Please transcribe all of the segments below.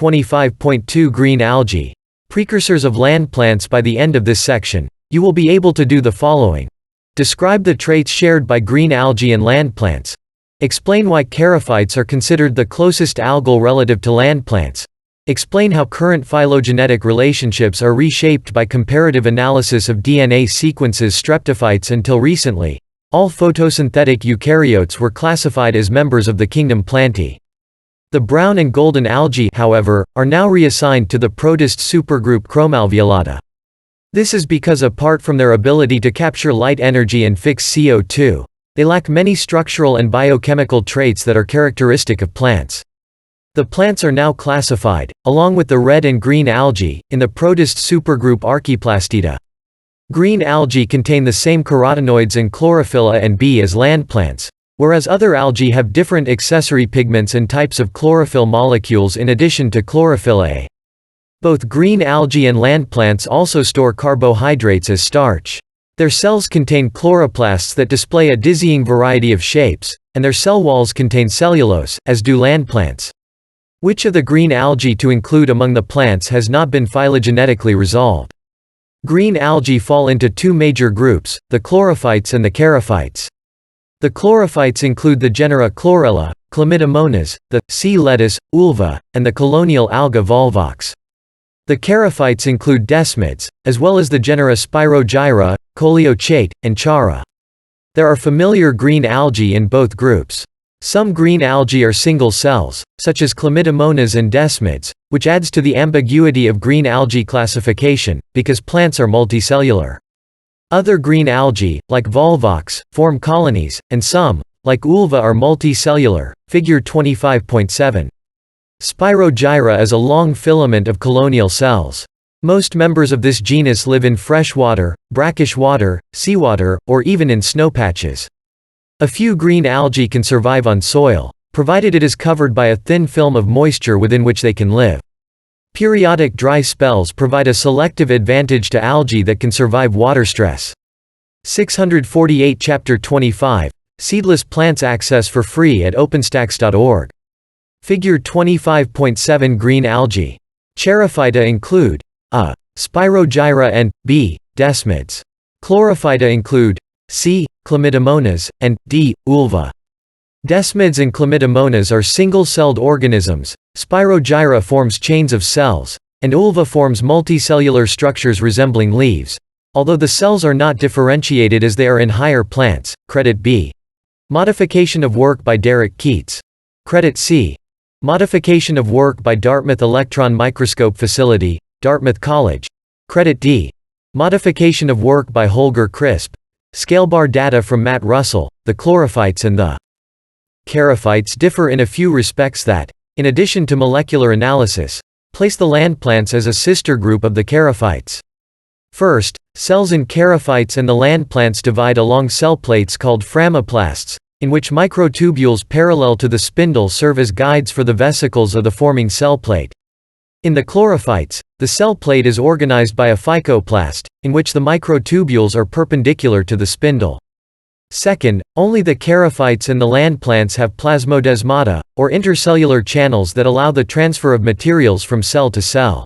25.2 Green algae. Precursors of land plants. By the end of this section, you will be able to do the following. Describe the traits shared by green algae and land plants. Explain why charophytes are considered the closest algal relative to land plants. Explain how current phylogenetic relationships are reshaped by comparative analysis of DNA sequences. Streptophytes. Until recently, all photosynthetic eukaryotes were classified as members of the kingdom Plantae. The brown and golden algae, however, are now reassigned to the protist supergroup Chromalveolata. This is because apart from their ability to capture light energy and fix CO2, they lack many structural and biochemical traits that are characteristic of plants. The plants are now classified, along with the red and green algae, in the protist supergroup Archaeplastida. Green algae contain the same carotenoids and chlorophyll A and B as land plants, whereas other algae have different accessory pigments and types of chlorophyll molecules in addition to chlorophyll A. Both green algae and land plants also store carbohydrates as starch. Their cells contain chloroplasts that display a dizzying variety of shapes, and their cell walls contain cellulose, as do land plants. Which of the green algae to include among the plants has not been phylogenetically resolved. Green algae fall into two major groups, the chlorophytes and the charophytes. The chlorophytes include the genera Chlorella, Chlamydomonas, the sea lettuce, Ulva, and the colonial alga Volvox. The charophytes include desmids, as well as the genera Spirogyra, Coleochaete, and Chara. There are familiar green algae in both groups. Some green algae are single cells, such as Chlamydomonas and desmids, which adds to the ambiguity of green algae classification, because plants are multicellular. Other green algae, like Volvox, form colonies, and some, like Ulva, are multicellular. Figure 25.7. Spirogyra is a long filament of colonial cells. Most members of this genus live in freshwater, brackish water, seawater, or even in snowpatches. A few green algae can survive on soil, provided it is covered by a thin film of moisture within which they can live. Periodic dry spells provide a selective advantage to algae that can survive water stress. 648 Chapter 25, Seedless Plants access for free at openstax.org. Figure 25.7 Green algae. Charophyta include A. Spirogyra and B. Desmids. Chlorophyta include C. Chlamydomonas, and D. Ulva. Desmids and Chlamydomonas are single-celled organisms, Spirogyra forms chains of cells, and Ulva forms multicellular structures resembling leaves, although the cells are not differentiated as they are in higher plants. Credit B. Modification of work by Derek Keats. Credit C. Modification of work by Dartmouth Electron Microscope Facility, Dartmouth College. Credit D. Modification of work by Holger Crisp. Scalebar data from Matt Russell. The chlorophytes and the charophytes differ in a few respects that, in addition to molecular analysis, place the land plants as a sister group of the charophytes. First, cells in charophytes and the land plants divide along cell plates called phragmoplasts, in which microtubules parallel to the spindle serve as guides for the vesicles of the forming cell plate. In the chlorophytes, the cell plate is organized by a phycoplast, in which the microtubules are perpendicular to the spindle. Second, only the charophytes and the land plants have plasmodesmata, or intercellular channels that allow the transfer of materials from cell to cell.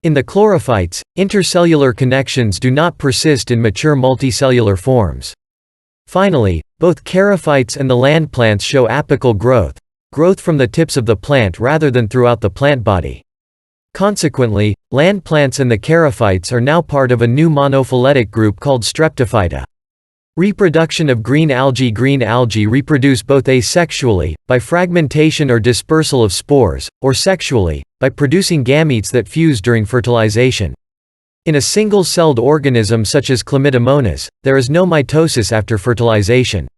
In the chlorophytes, intercellular connections do not persist in mature multicellular forms. Finally, both charophytes and the land plants show apical growth from the tips of the plant rather than throughout the plant body. Consequently, land plants and the charophytes are now part of a new monophyletic group called Streptophyta. Reproduction of green algae. Green algae reproduce both asexually, by fragmentation or dispersal of spores, or sexually, by producing gametes that fuse during fertilization. In a single-celled organism such as Chlamydomonas, there is no mitosis after fertilization.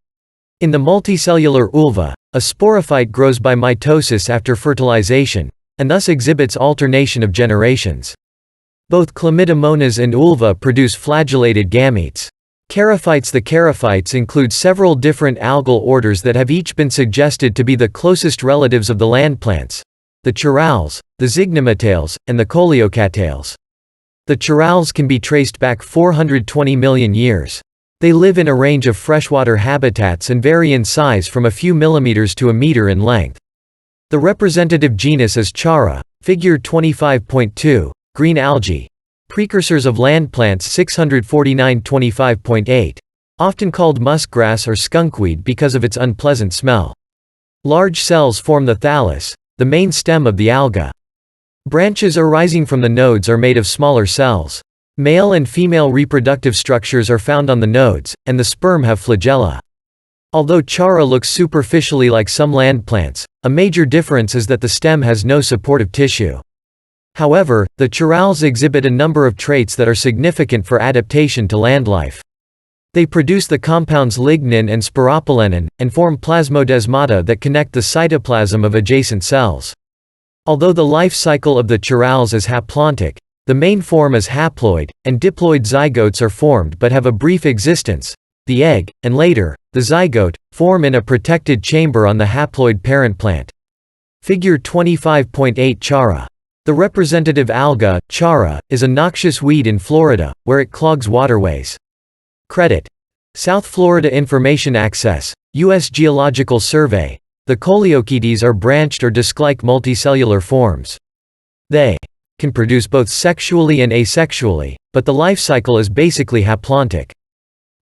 In the multicellular ulva, a sporophyte grows by mitosis after fertilization, and thus exhibits alternation of generations. Both Chlamydomonas and ulva produce flagellated gametes. Charophytes. The charophytes include several different algal orders that have each been suggested to be the closest relatives of the land plants: the chirales, the zygnematales, and the coleocatales. The chirales can be traced back 420 million years. They live in a range of freshwater habitats and vary in size from a few millimeters to a meter in length. The representative genus is Chara, Figure 25.2, green algae. Precursors of land plants 649-25.8. Often called muskgrass or skunkweed because of its unpleasant smell. Large cells form the thallus, the main stem of the alga. Branches arising from the nodes are made of smaller cells. Male and female reproductive structures are found on the nodes, and the sperm have flagella. Although chara looks superficially like some land plants, a major difference is that the stem has no supportive tissue. However, the charals exhibit a number of traits that are significant for adaptation to land life. They produce the compounds lignin and spiropolenin, and form plasmodesmata that connect the cytoplasm of adjacent cells. Although the life cycle of the charals is haplontic, the main form is haploid, and diploid zygotes are formed but have a brief existence. The egg, and later, the zygote, form in a protected chamber on the haploid parent plant. Figure 25.8 Chara. The representative alga, chara, is a noxious weed in Florida, where it clogs waterways. Credit: South Florida Information Access, U.S. Geological Survey. The coleochaetes are branched or disc-like multicellular forms. They can produce both sexually and asexually, but the life cycle is basically haplontic.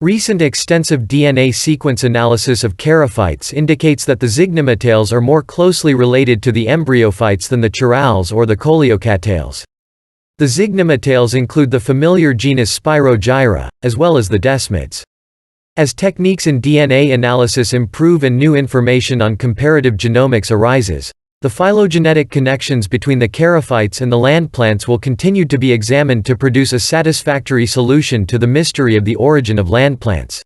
Recent extensive DNA sequence analysis of charophytes indicates that the zygnomatales are more closely related to the embryophytes than the charals or the coleocattales. The zygnomatales include the familiar genus Spirogyra, as well as the desmids. As techniques in DNA analysis improve and new information on comparative genomics arises, the phylogenetic connections between the charophytes and the land plants will continue to be examined to produce a satisfactory solution to the mystery of the origin of land plants.